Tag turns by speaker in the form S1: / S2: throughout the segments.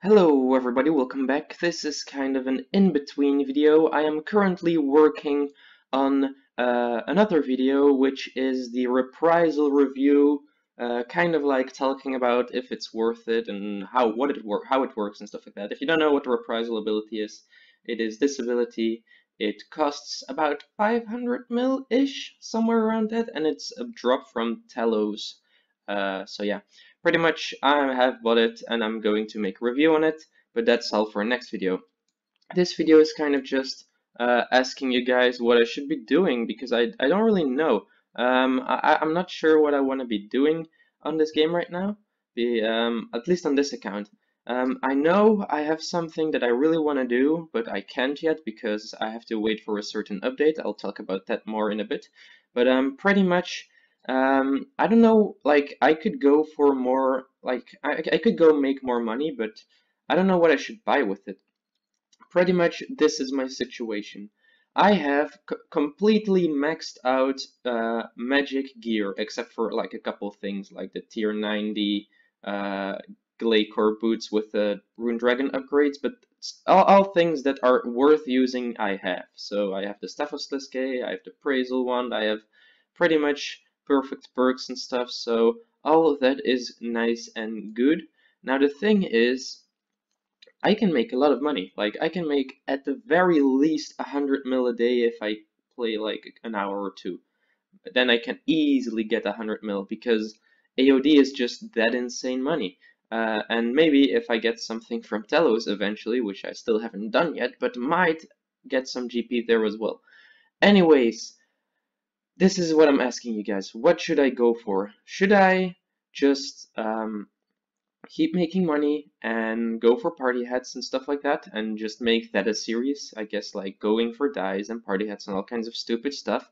S1: Hello everybody, welcome back. This is kind of an in-between video. I am currently working on another video, which is the reprisal review, kind of like talking about if it's worth it and how it works and stuff like that. If you don't know what the reprisal ability is, it is this ability. It costs about 500 mil-ish, somewhere around that, and it's a drop from Telos. So yeah. Pretty much I have bought it and I'm going to make a review on it, but that's all for next video. This video is kind of just asking you guys what I should be doing because I don't really know. I'm not sure what I want to be doing on this game right now, at least on this account. I know I have something that I really want to do, but I can't yet because I have to wait for a certain update. I'll talk about that more in a bit. But pretty much I don't know, like I could go for more, like I could go make more money, but I don't know what I should buy with it. Pretty much this is my situation. I have completely maxed out magic gear, except for like a couple things like the tier 90 Glaycore boots with the Rune Dragon upgrades, but all things that are worth using I have. So I have the Staff of Sliske, I have the Praisal Wand, I have pretty much perfect perks and stuff, so all of that is nice and good. Now the thing is, I can make a lot of money. Like I can make at the very least 100 mil a day if I play like an hour or two. But then I can easily get 100 mil because AOD is just that insane money. And maybe if I get something from Telos eventually, which I still haven't done yet, but might get some GP there as well. Anyways, this is what I'm asking you guys. What should I go for? Should I just keep making money and go for party hats and stuff like that and just make that a series? I guess like going for dyes and party hats and all kinds of stupid stuff.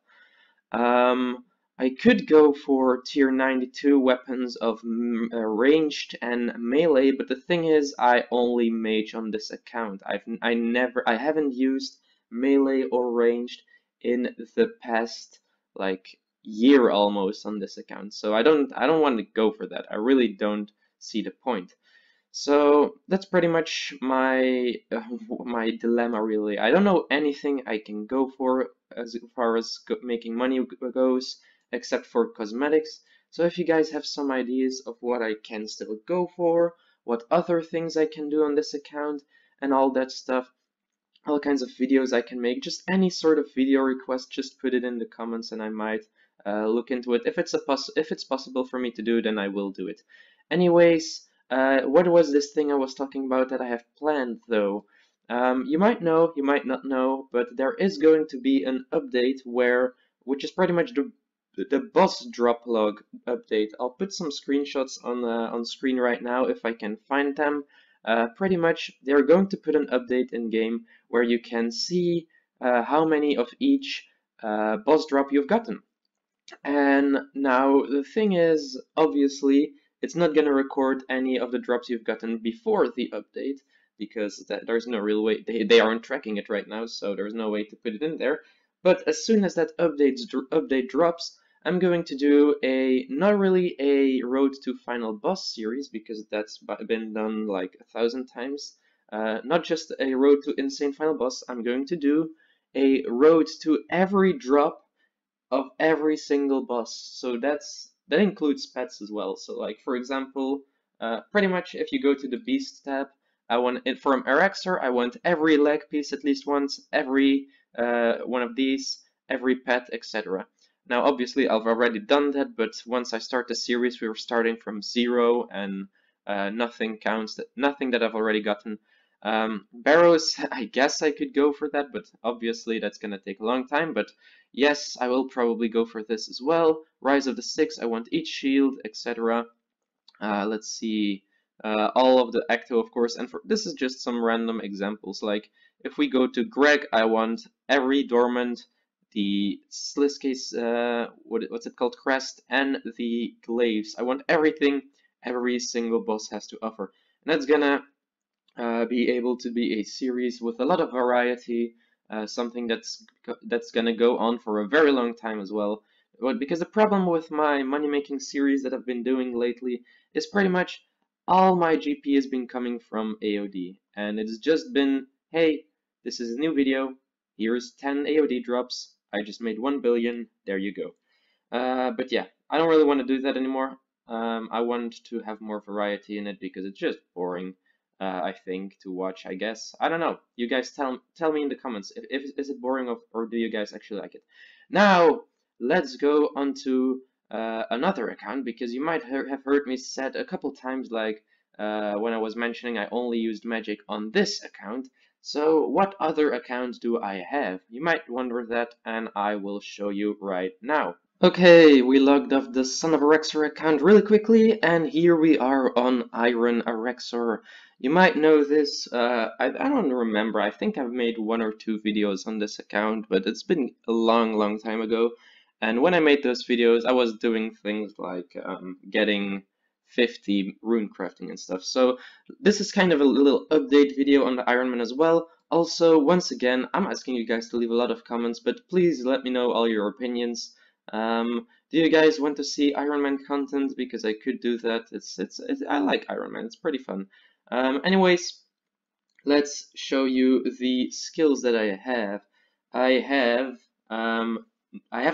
S1: I could go for tier 92 weapons of ranged and melee, but the thing is I only mage on this account. I haven't used melee or ranged in the past like year almost on this account, so I don't want to go for that. I really don't see the point. So that's pretty much my my dilemma really. I don't know anything I can go for as far as making money goes, except for cosmetics. So if you guys have some ideas of what I can still go for, what other things I can do on this account, and all that stuff, all kinds of videos I can make, just any sort of video request, just put it in the comments and I might look into it. If it's possible for me to do, then I will do it. Anyways, what was this thing I was talking about that I have planned though? You might know, you might not know, but there is going to be an update which is pretty much the boss drop log update. I'll put some screenshots on screen right now if I can find them. Pretty much they're going to put an update in game where you can see how many of each boss drop you've gotten. And now the thing is, obviously, it's not going to record any of the drops you've gotten before the update because there's no real way, they aren't tracking it right now, so there's no way to put it in there. But as soon as that update drops, I'm going to do not really a Road to Final Boss series because that's been done like 1,000 times. Not just a Road to Insane Final Boss, I'm going to do a Road to every drop of every single boss. So that includes pets as well. So like for example, pretty much if you go to the Beast tab, I want it from Eraxer, I want every leg piece at least once, every one of these, every pet, etc. Now obviously I've already done that, but once I start the series we're starting from 0 and nothing counts, nothing that I've already gotten. Barrows, I guess I could go for that, but obviously that's gonna take a long time, but yes, I will probably go for this as well. Rise of the Six, I want each shield, etc. Let's see, all of the Ecto, of course, and this is just some random examples. Like if we go to Greg, I want every Dormant, the Sliske's, what's it called, Crest, and the Glaives. I want everything every single boss has to offer, and that's gonna be able to be a series with a lot of variety. Something that's gonna go on for a very long time as well. But because the problem with my money-making series that I've been doing lately is pretty much all my GP has been coming from AOD, and it's just been, hey, this is a new video, here's 10 AOD drops, I just made 1 billion, there you go. But yeah, I don't really want to do that anymore. I want to have more variety in it because it's just boring, I think, to watch, I guess. I don't know. You guys tell me in the comments if is it boring or do you guys actually like it? Now, let's go on to another account because you might have heard me said a couple times like when I was mentioning I only used magic on this account. So what other account do I have? You might wonder that, and I will show you right now. Okay, we logged off the Son of Arexor account really quickly, and here we are on Iron Arexor. You might know this, I don't remember, I think I've made 1 or 2 videos on this account, but it's been a long time ago. And when I made those videos, I was doing things like getting 50 rune crafting and stuff. So this is kind of a little update video on the Ironman as well. Also, once again, I'm asking you guys to leave a lot of comments, but please let me know all your opinions. Do you guys want to see Ironman content? Because I could do that. I like Ironman. It's pretty fun. Anyways, let's show you the skills that I have. I have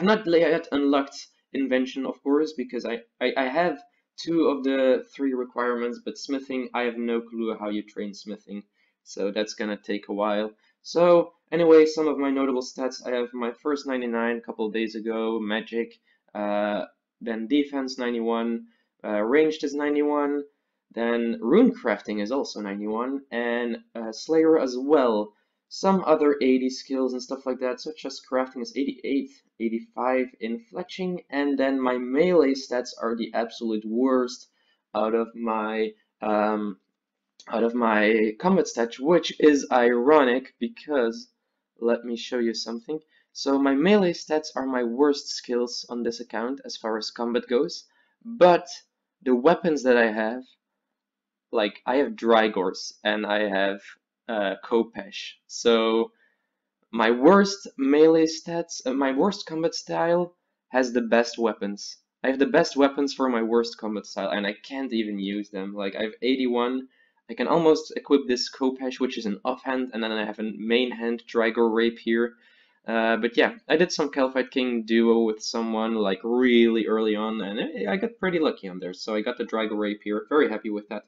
S1: not yet unlocked invention, of course, because I have 2 of the 3 requirements, but smithing, I have no clue how you train smithing, so that's gonna take a while. So anyway, some of my notable stats, I have my first 99 a couple days ago, magic, then defense 91, ranged is 91, then rune crafting is also 91, and slayer as well. Some other 80 skills and stuff like that, such as crafting is 88, 85 in fletching, and then my melee stats are the absolute worst out of my combat stats, which is ironic because let me show you something. So my melee stats are my worst skills on this account as far as combat goes, but the weapons that I have, like I have Drygors and I have Kopesh. So my worst melee stats, my worst combat style has the best weapons. I have the best weapons for my worst combat style and I can't even use them. Like I have 81. I can almost equip this Kopesh, which is an offhand, and then I have a main hand Drygor Rapier. But yeah, I did some Calphite King duo with someone like really early on, and I got pretty lucky on there. So I got the Drygor Rapier. Very happy with that.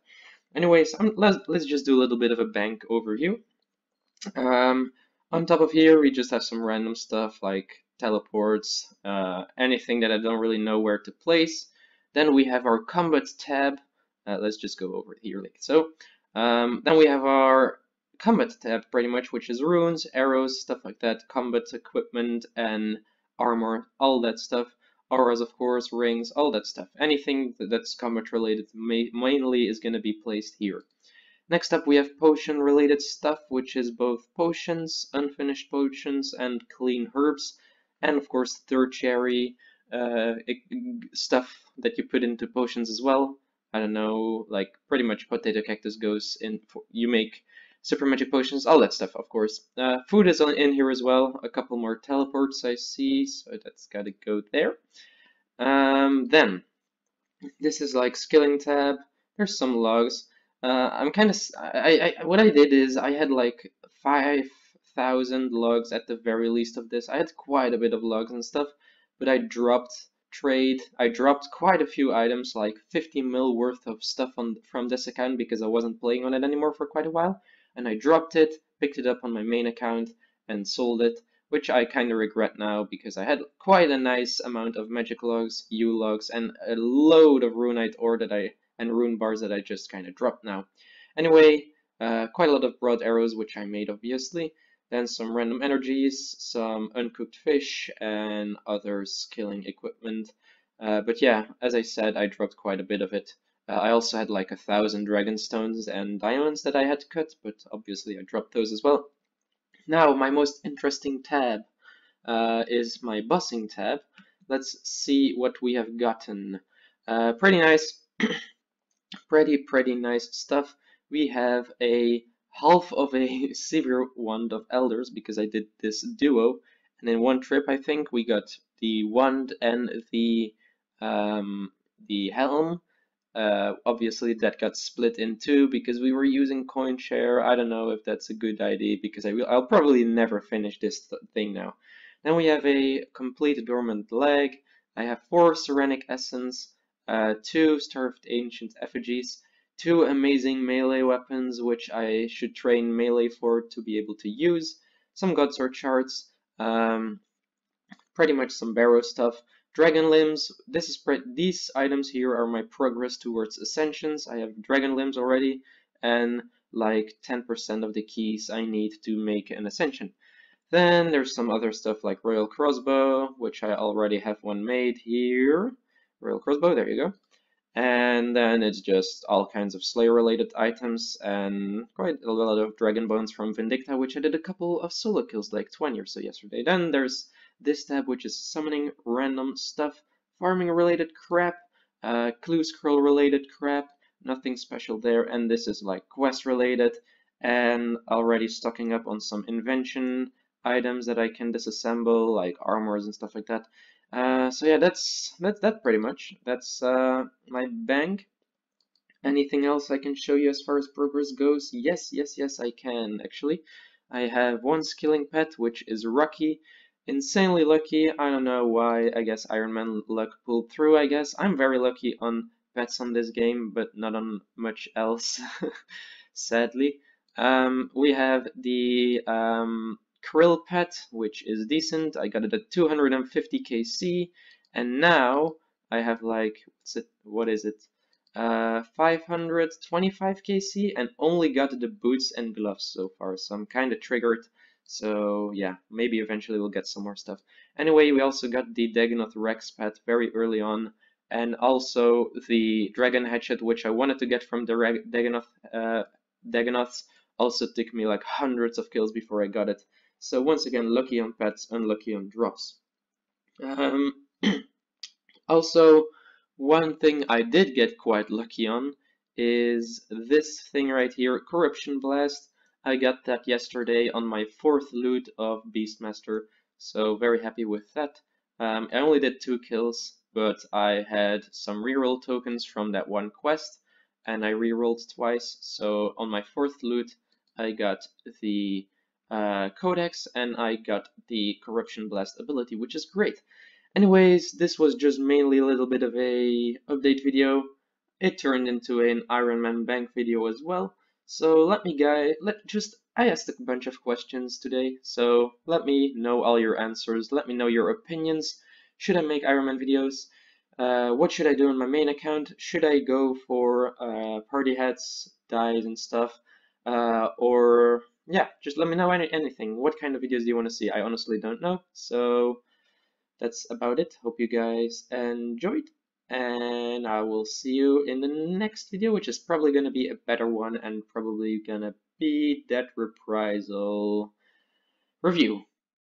S1: Anyways, let's just do a little bit of a bank overview. On top of here, we just have some random stuff like teleports, anything that I don't really know where to place. Then we have our combat tab. Let's just go over here like so. Then we have our combat tab pretty much, which is runes, arrows, stuff like that, combat equipment and armor, all that stuff. Auras, of course, rings, all that stuff. Anything that's combat related mainly is going to be placed here. Next up we have potion related stuff, which is both potions, unfinished potions, and clean herbs, and of course tertiary stuff that you put into potions as well. I don't know, like pretty much potato cactus goes in, you make super magic potions, all that stuff, of course. Food is in here as well, a couple more teleports I see, so that's gotta go there. Then, this is like skilling tab, there's some logs. I'm kind of, what I did is I had like 5,000 logs at the very least of this. I had quite a bit of logs and stuff, but I dropped trade. I dropped quite a few items, like 50 mil worth of stuff from this account because I wasn't playing on it anymore for quite a while. And I dropped it, picked it up on my main account, and sold it, which I kind of regret now because I had quite a nice amount of magic logs, U logs, and a load of runite ore and rune bars that I just kind of dropped now. Anyway, quite a lot of broad arrows, which I made obviously. Then some random energies, some uncooked fish, and other skilling equipment. But yeah, as I said, I dropped quite a bit of it. I also had like 1,000 dragon stones and diamonds that I had to cut, but obviously I dropped those as well. Now, my most interesting tab is my bossing tab. Let's see what we have gotten. Pretty nice, pretty nice stuff. We have a half of a severe wand of elders because I did this duo, and in one trip I think we got the wand and the helm, Obviously that got split in two because we were using CoinShare. I don't know if that's a good idea because I'll probably never finish this thing now. Then we have a complete dormant leg. I have 4 Serenic Essence, 2 Starved Ancient Effigies, 2 amazing melee weapons which I should train melee for to be able to use, some Godsword shards, pretty much some barrow stuff. Dragon limbs. These items here are my progress towards ascensions. I have dragon limbs already, and like 10% of the keys I need to make an ascension. Then there's some other stuff like royal crossbow, which I already have one made here. Royal crossbow, there you go. And then it's just all kinds of Slayer related items and quite a lot of Dragon Bones from Vindicta, which I did a couple of solo kills, like 20 or so yesterday. Then there's this tab, which is summoning random stuff, farming related crap, clue scroll related crap, nothing special there. And this is like quest related and already stocking up on some invention items that I can disassemble, like armors and stuff like that. So yeah, that's that pretty much. That's my bank. Anything else I can show you as far as progress goes? Yes, I can actually. I have 1 skilling pet, which is Rocky. Insanely lucky. I don't know why. I guess Ironman luck pulled through, I guess. I'm very lucky on pets on this game, but not on much else, sadly. We have the Krill pet, which is decent. I got it at 250 KC, and now I have like, what is it? 525 KC, and only got the boots and gloves so far, so I'm kind of triggered. So yeah, maybe eventually we'll get some more stuff. Anyway, we also got the Dagonoth Rex pet very early on, and also the Dragon Hatchet, which I wanted to get from the Dagonoths. Also took me like hundreds of kills before I got it. So once again, lucky on pets, unlucky on drops. Also, one thing I did get quite lucky on is this thing right here, Corruption Blast. I got that yesterday on my 4th loot of Beastmaster, so very happy with that. I only did 2 kills, but I had some reroll tokens from that one quest, and I rerolled twice, so on my 4th loot I got the Codex, and I got the Corruption Blast ability, which is great. Anyways, this was just mainly a little bit of a update video. It turned into an Ironman bank video as well. So I asked a bunch of questions today, so let me know all your answers. Let me know your opinions. Should I make Ironman videos? What should I do on my main account? Should I go for party hats, dyes and stuff? Or yeah, just let me know anything. What kind of videos do you want to see? I honestly don't know. So that's about it. Hope you guys enjoyed, and I will see you in the next video, which is probably going to be a better one and probably going to be that reprisal review.